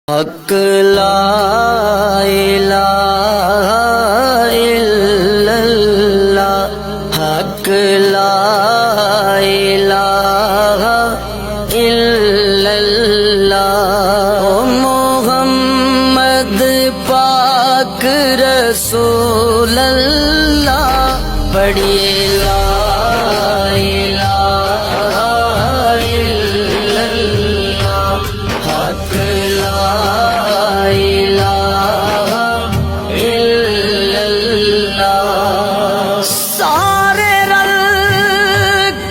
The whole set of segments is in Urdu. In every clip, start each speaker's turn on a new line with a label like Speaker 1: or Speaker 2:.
Speaker 1: حق لا الہ الا اللہ، حق لا الہ الا اللہ، محمد پاک رسول اللہ، پڑھیے لا الہ الا اللہ، حق لا الہ الا اللہ، سارے رل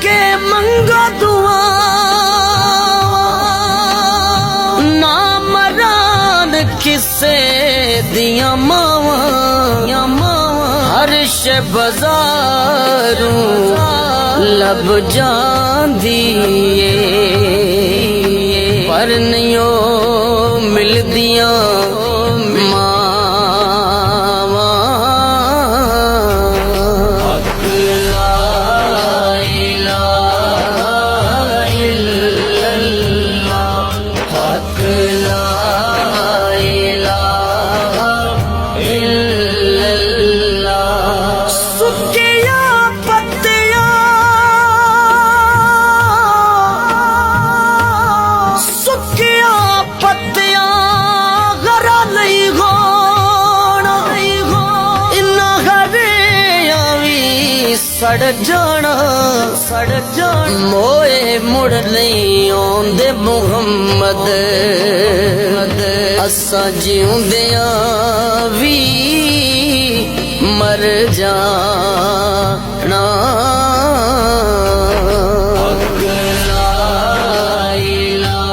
Speaker 1: کے منگو دعا، نامران کسے دیاں ماواں، عرش بازاروں لب جاندیے، پر نیوں ملدیاں ماواں، حق لا الہ الا اللہ، حق لا الہ الا اللہ، سکیاں پتیاں غرا نہیں ہونا، انہاں ہریاں وی سڑ جانا، موئے مڑ نہیں آندے محمد، اساں جیوندیاں وی مر جانا، حق لا الہ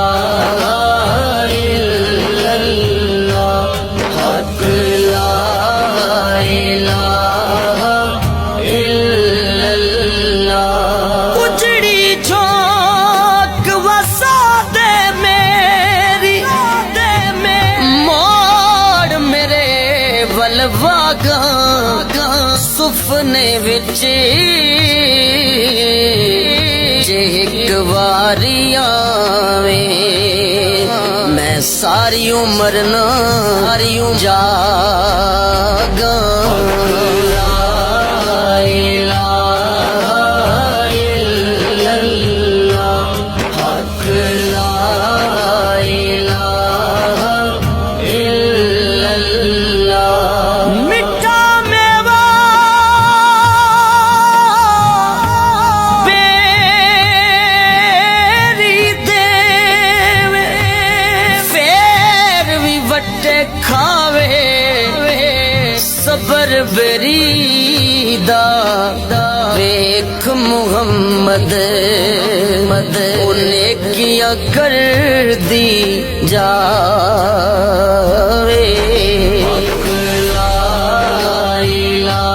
Speaker 1: الا اللہ، حق لا الہ الا اللہ، اجڑی جھونک وسا دے میری، موڑ میرے ول واگاں، سفنے وچ جے ایک واری آویں، میں ساری عمر نہ جاگاں، لا الہ الا اللہ، حق لا الہ الا اللہ، مٹھا میوہ بیری دیوے، فیر وی وٹے کھاوے، صبر بری دا ویکھ محمد، نیکیاں کر دی جاوے، حق لا الہ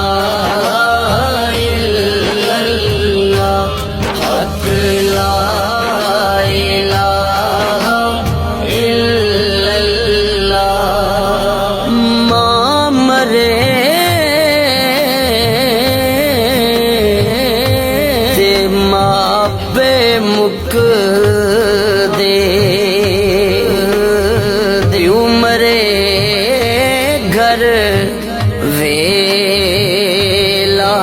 Speaker 1: الا اللہ، حق لا الہ الا اللہ، ماں مرے تے ماں پہ مک دے، دیوں مرے گھر ویلا،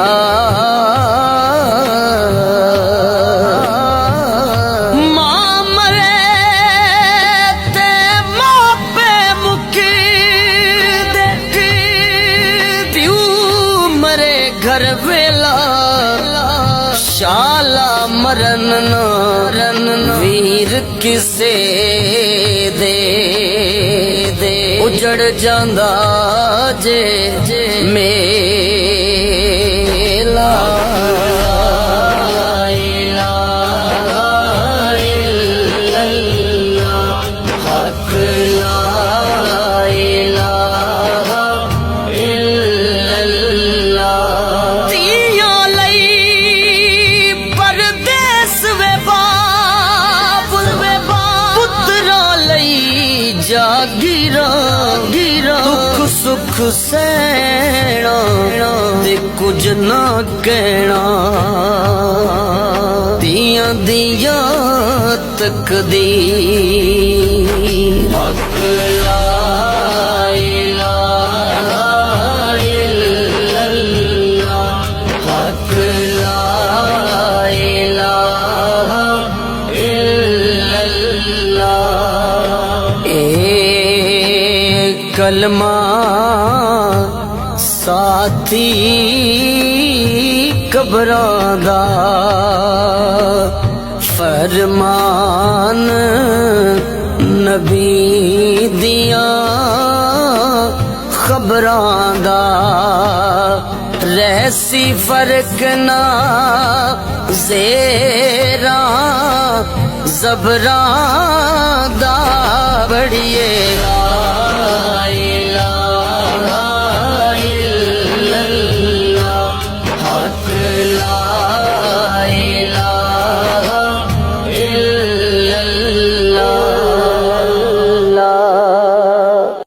Speaker 1: ماں مرے تے ماں پہ مک دے، دیوں مرے گھر ویلا، شالا مرن نہ ویر کسے دے، اجڑ جاندا جے میلا، لا الہ الا اللہ، حق لا الہ الا اللہ، تیاں لئی پردیس وے باپ، پتراں لئی جاگیراں، دکھ سکھ سہنا تے کچھ نہ کہنا، دیاں دیاں تقدیر، حق کلمہ ساتھی قبراں دا فرمان نبی دیاں خبراں دا ریسی فرق نہ زیراں زبراں دا بڑیے